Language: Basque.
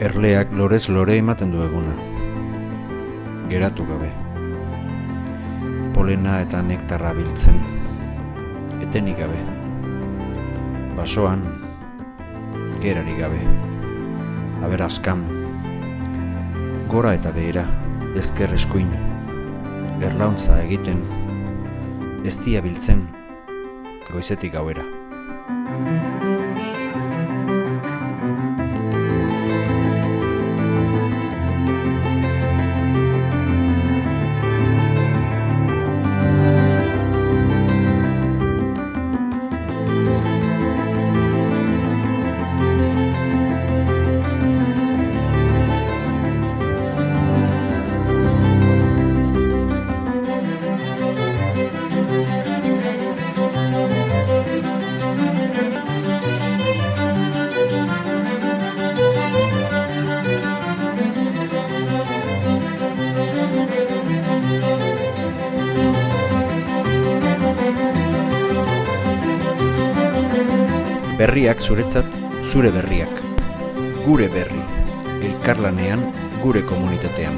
Erleak lorez lore ematen du eguna, geratu gabe. Polena eta nektarra biltzen, etenik gabe. Basoan, gerarik gabe. Aberaskan, gora eta behera, ezker eskuin. Erlauntza egiten, eztia biltzen, goizetik gauera. Berriak zuretzat, zure berriak. Gure berri, elkarlanean, gure komunitatean.